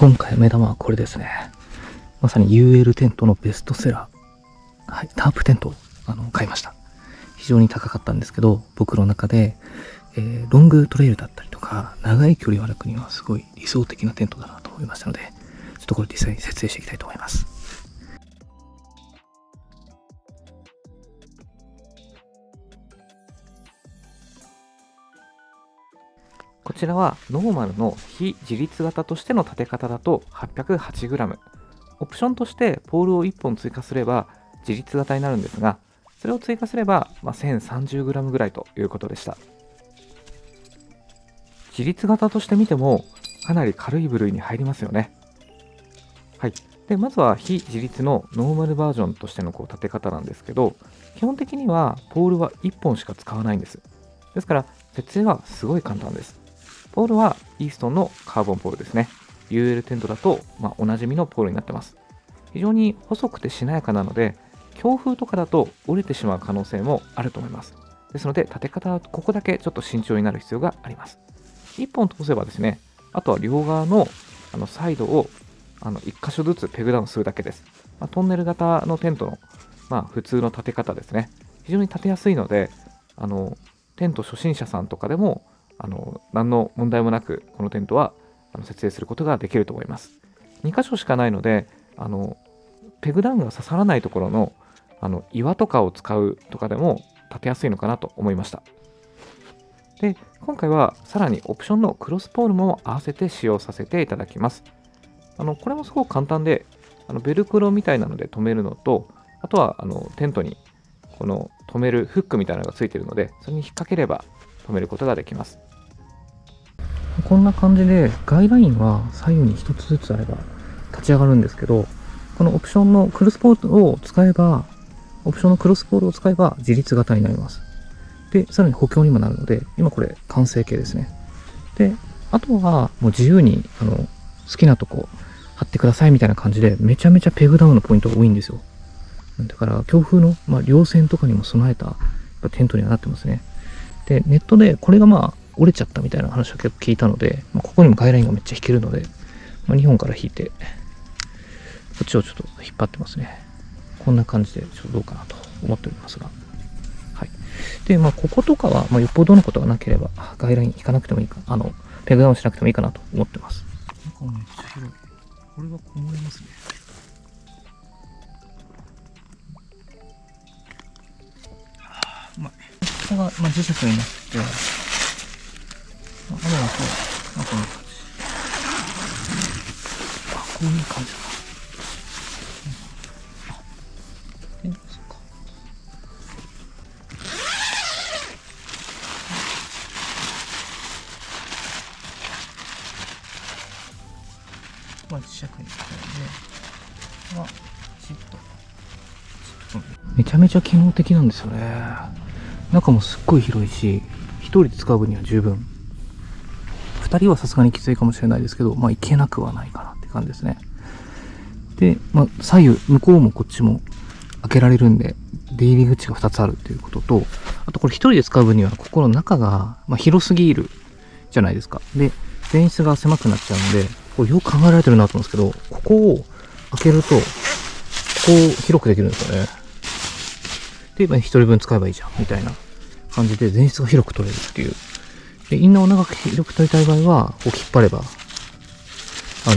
今回目玉はこれですね。まさに UL テントのベストセラー。はい、タープテントを買いました。非常に高かったんですけど、僕の中で、ロングトレイルだったりとか、長い距離を歩くにはすごい理想的なテントだなと思いましたので、ちょっとこれ実際に設営していきたいと思います。こちらはノーマルの非自立型としての立て方だと 808g。オプションとしてポールを1本追加すれば自立型になるんですが、それを追加すれば、1030g ぐらいということでした。自立型として見てもかなり軽い部類に入りますよね。はい。で、まずは非自立のノーマルバージョンとしての立て方なんですけど、基本的にはポールは1本しか使わないんです。ですから設営はすごい簡単です。ポールはイーストンのカーボンポールですね。UL テントだと、おなじみのポールになってます。非常に細くてしなやかなので、強風とかだと折れてしまう可能性もあると思います。ですので、立て方はここだけちょっと慎重になる必要があります。1本通せばですね、あとは両側のサイドを1箇所ずつペグダウンするだけです。トンネル型のテントの、普通の立て方ですね。非常に立てやすいので、テント初心者さんとかでも何の問題もなくこのテントは設営することができると思います。2箇所しかないのでペグダウンが刺さらないところの岩とかを使うとかでも立てやすいのかなと思いました。で、今回はさらにオプションのクロスポールも合わせて使用させていただきます。これもすごく簡単でベルクロみたいなので留めるのと、あとはテントにこの留めるフックみたいなのがついているので、それに引っ掛ければ留めることができます。こんな感じでガイドラインは左右に1つずつあれば立ち上がるんですけど、このオプションのクロスポールを使えば自立型になります。で、さらに補強にもなるので、今これ完成形ですね。で、あとはもう自由に好きなとこ貼ってくださいみたいな感じで、めちゃめちゃペグダウンのポイントが多いんですよ。だから強風の、稜線とかにも備えたテントにはなってますね。で、ネットでこれが折れちゃったみたいな話を結構聞いたので、ここにもガイドラインがめっちゃ引けるので、2本から引いて、こっちをちょっと引っ張ってますね。こんな感じでちょっとどうかなと思っておりますが。はい。で、こことかは、よっぽどのことがなければ、ガイドライン引かなくてもいいか、ペグダウンしなくてもいいかなと思ってます。中めっちゃ広い。これはこもれますね。ここが、磁石になってて、雨がそう、こんな感じ。こういう感じだ。そっか。磁石になってるんで、チッと。めちゃめちゃ機能的なんですよね。中もすっごい広いし、一人で使う分には十分。二人はさすがにきついかもしれないですけど、いけなくはないかなって感じですね。で、左右、向こうもこっちも開けられるんで、出入り口が2つあるっていうことと、あとこれ一人で使う分には、ここの中が、広すぎるじゃないですか。で、前室が狭くなっちゃうので、これよく考えられてるなと思うんですけど、ここを開けると、ここを広くできるんですよね。で、一人分使えばいいじゃん、みたいな感じで、前室が広く取れるっていう。で、インナーを長く広く取りたい場合は、こう引っ張れば、さ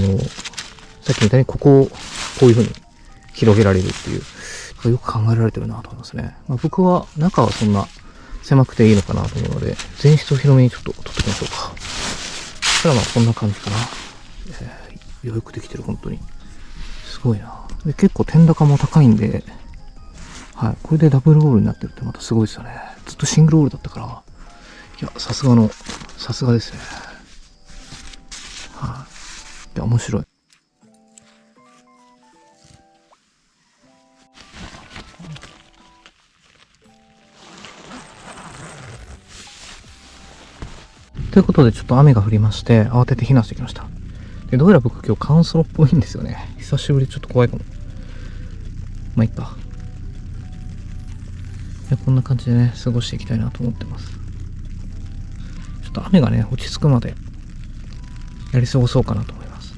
っきみたいにここをこういう風に広げられるっていう、よく考えられてるなと思いますね。僕は中はそんな狭くていいのかなと思うので、前室を広めにちょっと取っておきましょうか。そしたらこんな感じかな。よくできてる、本当に。すごいな。で、結構天高も高いんで、はい。これでダブルオールになってるってまたすごいですよね。ずっとシングルオールだったから、いや、さすがですね。はい。いや、面白い。ということで、ちょっと雨が降りまして、慌てて避難してきました。で、どうやら僕今日カウンソロっぽいんですよね。久しぶりちょっと怖いかも。いっか。こんな感じでね、過ごしていきたいなと思ってます。ちょっと雨がね、落ち着くまでやり過ごそうかなと思います。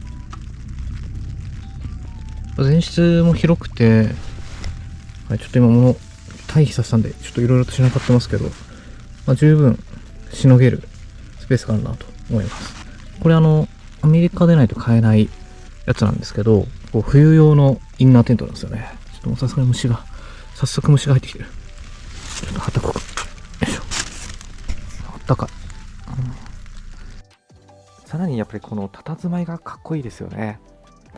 前室も広くて、はい、ちょっと今物退避させたんで、ちょっといろいろとしなかってますけど、十分しのげるスペースがあるなと思います。これアメリカでないと買えないやつなんですけど、こう冬用のインナーテントなんですよね。ちょっともうさすがに早速虫が入ってきてる。ちょっとはたこく。よいしょ。あったかい。さらにやっぱりこの佇まいがかっこいいですよね。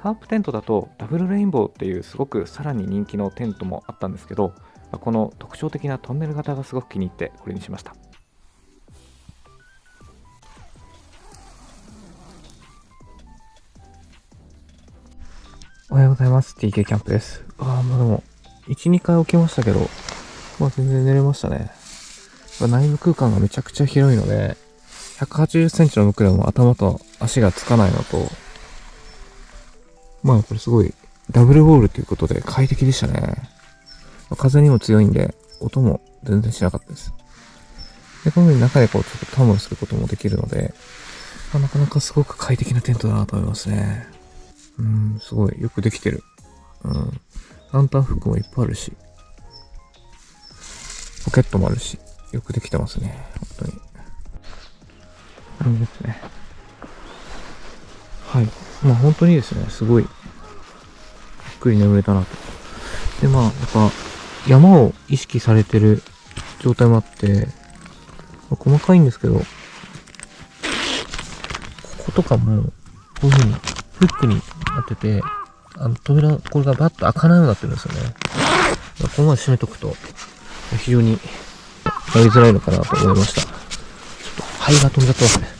タープテントだとダブルレインボーっていうすごくさらに人気のテントもあったんですけど、この特徴的なトンネル型がすごく気に入ってこれにしました。おはようございます。TK キャンプです。でも、1、2回起きましたけど、全然寝れましたね。内部空間がめちゃくちゃ広いので、180センチの僕らも頭と足がつかないのと、これすごいダブルウォールということで快適でしたね。風にも強いんで、音も全然しなかったです。で、このように中でこうちょっとタムロすることもできるので、なかなかすごく快適なテントだなと思いますね。すごいよくできてる。ランタンフックもいっぱいあるし、ポケットもあるし、よくできてますね。本当に。ですね。はい。本当にですね、すごい、ゆっくり眠れたなと。で、やっぱ、山を意識されてる状態もあって、細かいんですけど、こことかも、こういう風に、フックになってて、扉、これがバッと開かないようになってるんですよね。ここまで閉めとくと、非常にやりづらいのかなと思いました。ちょっと、灰が飛んじゃってますね。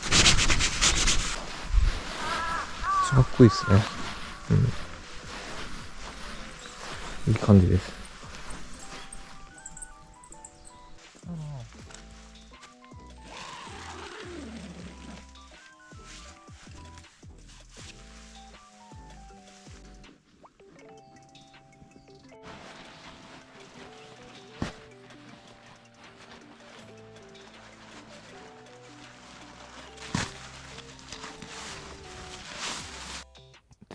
かっこいいですね。いい感じです。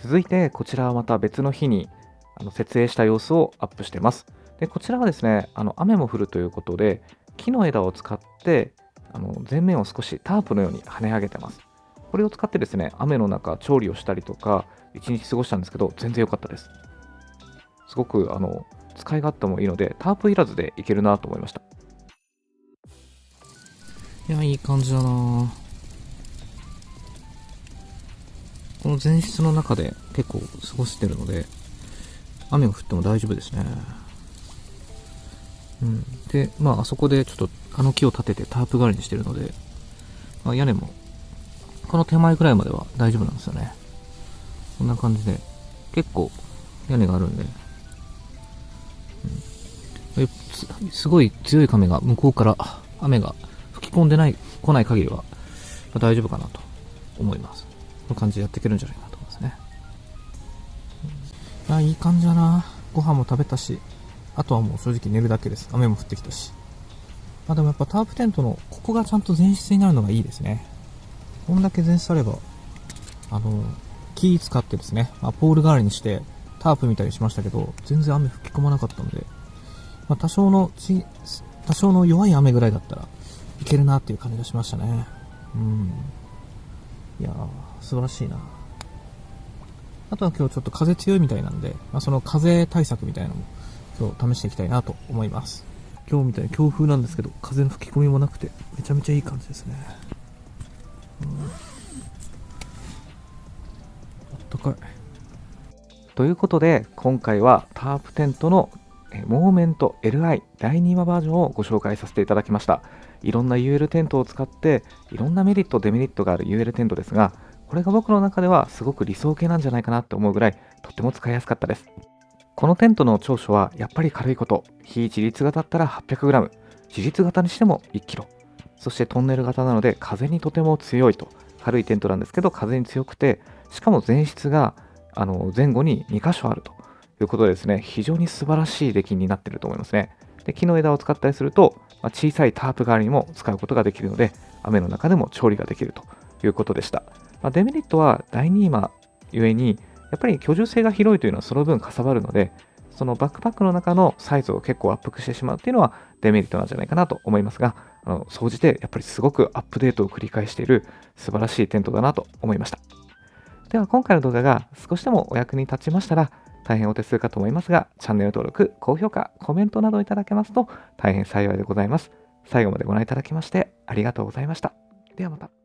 続いてこちらはまた別の日に設営した様子をアップしてます。でこちらはですね、雨も降るということで、木の枝を使って前面を少しタープのように跳ね上げてます。これを使ってですね、雨の中調理をしたりとか一日過ごしたんですけど、全然良かったです。すごく使い勝手もいいので、タープいらずでいけるなと思いました。いや、いい感じだな。この前室の中で結構過ごしてるので、雨が降っても大丈夫ですね。で、あそこでちょっと木を立ててタープ代わりにしてるので、屋根もこの手前ぐらいまでは大丈夫なんですよね。こんな感じで結構屋根があるんで、すごい強い風が向こうから雨が吹き込んで来ない限りは大丈夫かなと思います。この感じでやっていけるんじゃないかなと思いますね。いい感じだな。ご飯も食べたし、あとはもう正直寝るだけです。雨も降ってきたし。でもやっぱタープテントのここがちゃんと前室になるのがいいですね。こんだけ前室あれば、木使ってですね、ポール代わりにしてタープみたいにしましたけど、全然雨吹き込まなかったので、多少の弱い雨ぐらいだったらいけるなっていう感じがしましたね。いやー、素晴らしいな。あとは今日ちょっと風強いみたいなんで、その風対策みたいなのも今日試していきたいなと思います。今日みたいに強風なんですけど、風の吹き込みもなくてめちゃめちゃいい感じですね。あったかい。ということで今回はタープテントのモーメント LI 第2話バージョンをご紹介させていただきました。いろんな UL テントを使っていろんなメリットデメリットがある UL テントですが、これが僕の中ではすごく理想系なんじゃないかなって思うぐらいとっても使いやすかったです。このテントの長所はやっぱり軽いこと。非自立型だったら 800g、 自立型にしても 1kg、 そしてトンネル型なので風にとても強いと。軽いテントなんですけど風に強くて、しかも前室が前後に2箇所あるということでですね、非常に素晴らしい出来になっていると思いますね。で、木の枝を使ったりすると、小さいタープ代わりにも使うことができるので、雨の中でも調理ができるということでした。デメリットは第2間ゆえに、やっぱり居住性が広いというのはその分かさばるので、そのバックパックの中のサイズを結構圧迫してしまうっていうのはデメリットなんじゃないかなと思いますが、総じてやっぱりすごくアップデートを繰り返している素晴らしいテントだなと思いました。では今回の動画が少しでもお役に立ちましたら、大変お手数かと思いますが、チャンネル登録、高評価、コメントなどいただけますと大変幸いでございます。最後までご覧いただきましてありがとうございました。ではまた。